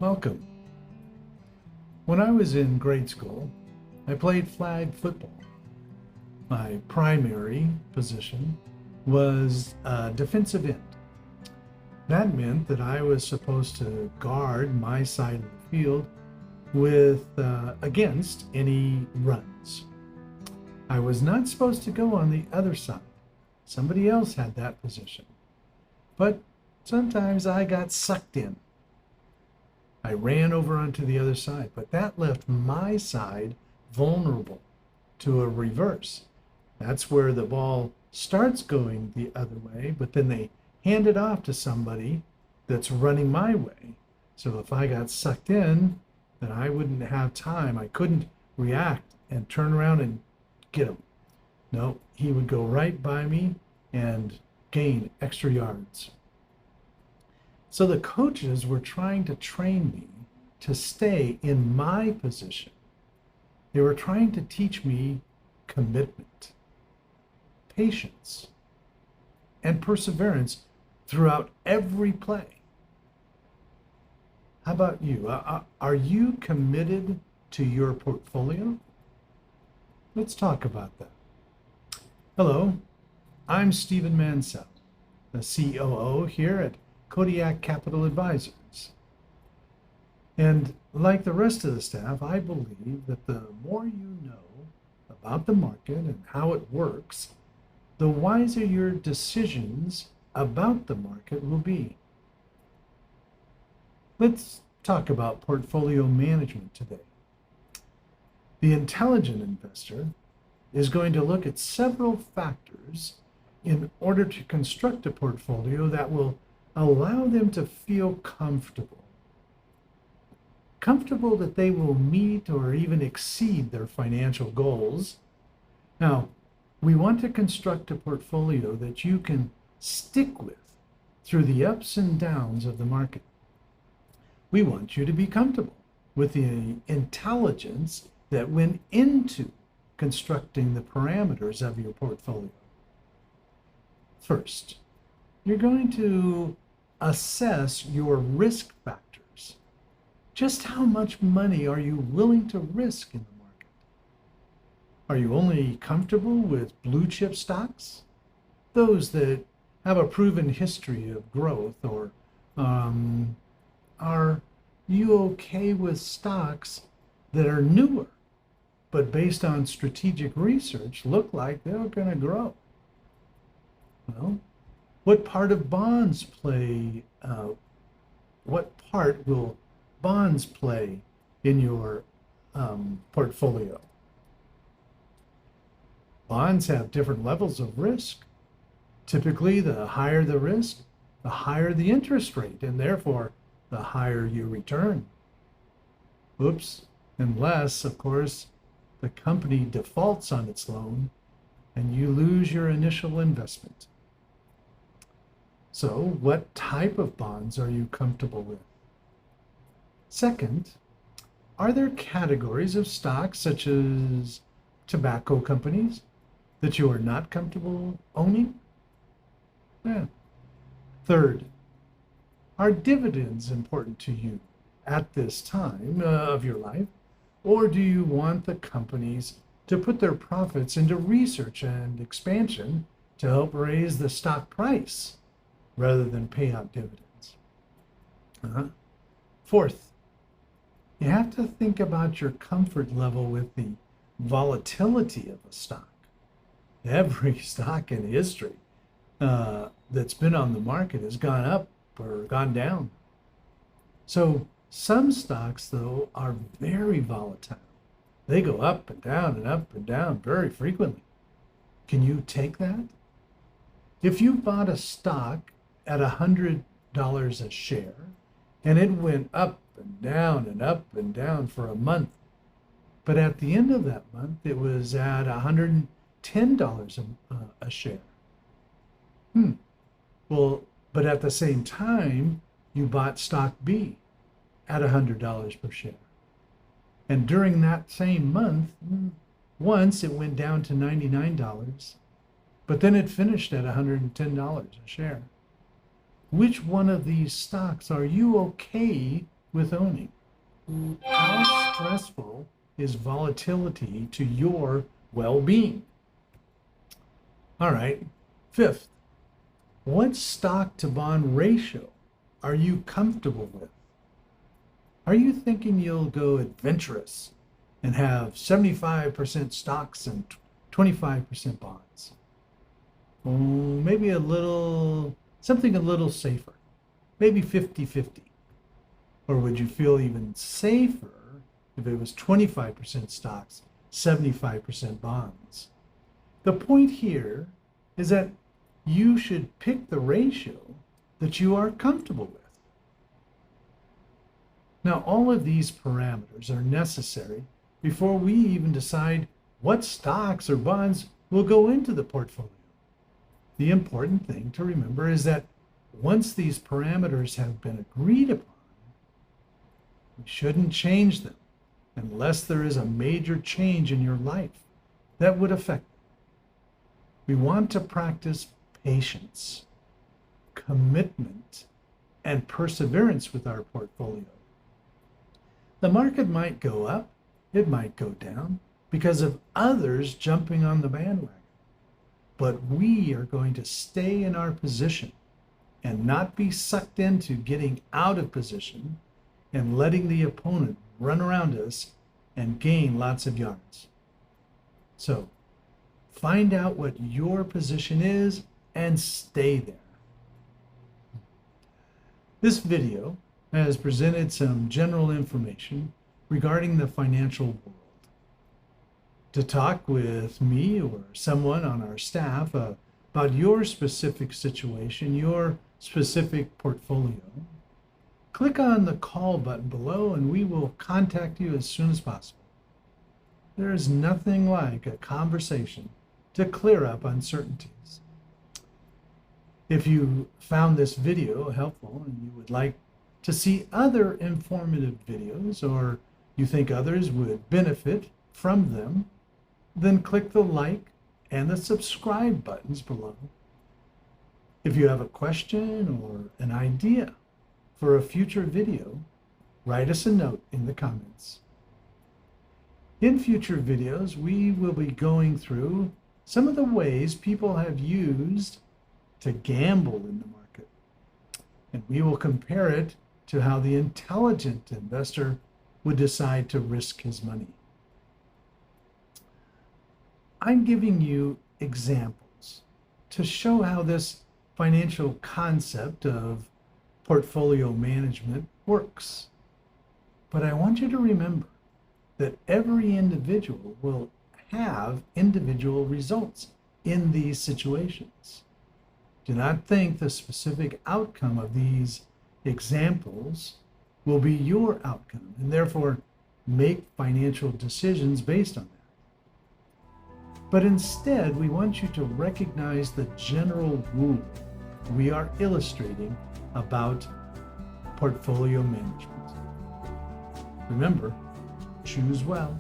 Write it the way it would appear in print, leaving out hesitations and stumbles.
Welcome. When I was in grade school, I played flag football. My primary position was defensive end. That meant that I was supposed to guard my side of the field with against any runs. I was not supposed to go on the other side. Somebody else had that position. But sometimes I got sucked in. I ran over onto the other side, but that left my side vulnerable to a reverse. That's where the ball starts going the other way, but then they hand it off to somebody that's running my way. So if I got sucked in, then I wouldn't have time. I couldn't react and turn around and get him. No, he would go right by me and gain extra yards. So the coaches were trying to train me to stay in my position. They were trying to teach me commitment, patience, and perseverance throughout every play. How about you? Are you committed to your portfolio? Let's talk about that. Hello, I'm Stephen Mansell, the COO here at Kodiak Capital Advisors. And like the rest of the staff, I believe that the more you know about the market and how it works, the wiser your decisions about the market will be. Let's talk about portfolio management today. The intelligent investor is going to look at several factors in order to construct a portfolio that will allow them to feel comfortable. Comfortable that they will meet or even exceed their financial goals. Now, we want to construct a portfolio that you can stick with through the ups and downs of the market. We want you to be comfortable with the intelligence that went into constructing the parameters of your portfolio. First, you're going to assess your risk factors. Just how much money are you willing to risk in the market? Are you only comfortable with blue chip stocks? Those that have a proven history of growth, or are you okay with stocks that are newer, but based on strategic research look like they're going to grow? Well, what part of bonds play, what part will bonds play in your portfolio? Bonds have different levels of risk. Typically, the higher the risk, the higher the interest rate, and therefore the higher your return. Oops, unless, of course, the company defaults on its loan and you lose your initial investment. So, what type of bonds are you comfortable with? Second, are there categories of stocks, such as tobacco companies, that you are not comfortable owning? Yeah. Third, are dividends important to you at this time of your life? Or do you want the companies to put their profits into research and expansion to help raise the stock price rather than pay out dividends? Fourth, you have to think about your comfort level with the volatility of a stock. Every stock in history that's been on the market has gone up or gone down. So some stocks, though, are very volatile. They go up and down very frequently. Can you take that? If you bought a stock at $100 a share and it went up and down for a month, but at the end of that month it was at $110 a share. Well, but at the same time, you bought stock B at $100 per share. And during that same month, once it went down to $99, but then it finished at $110 a share. Which one of these stocks are you okay with owning? How stressful is volatility to your well-being? All right. Fifth, what stock to bond ratio are you comfortable with? Are you thinking you'll go adventurous and have 75% stocks and 25% bonds? Or maybe something a little safer, maybe 50-50. Or would you feel even safer if it was 25% stocks, 75% bonds? The point here is that you should pick the ratio that you are comfortable with. Now, all of these parameters are necessary before we even decide what stocks or bonds will go into the portfolio. The important thing to remember is that once these parameters have been agreed upon, we shouldn't change them unless there is a major change in your life that would affect them. We want to practice patience, commitment, and perseverance with our portfolio. The market might go up, it might go down because of others jumping on the bandwagon. But we are going to stay in our position and not be sucked into getting out of position and letting the opponent run around us and gain lots of yards. So, find out what your position is and stay there. This video has presented some general information regarding the financial world. To talk with me or someone on our staff about your specific situation, your specific portfolio, click on the call button below and we will contact you as soon as possible. There is nothing like a conversation to clear up uncertainties. If you found this video helpful and you would like to see other informative videos or you think others would benefit from them, then click the like and the subscribe buttons below. If you have a question or an idea for a future video, write us a note in the comments. In future videos, we will be going through some of the ways people have used to gamble in the market, and we will compare it to how the intelligent investor would decide to risk his money. I'm giving you examples to show how this financial concept of portfolio management works. But I want you to remember that every individual will have individual results in these situations. Do not think the specific outcome of these examples will be your outcome, and therefore make financial decisions based on that. But instead, we want you to recognize the general rule we are illustrating about portfolio management. Remember, choose well.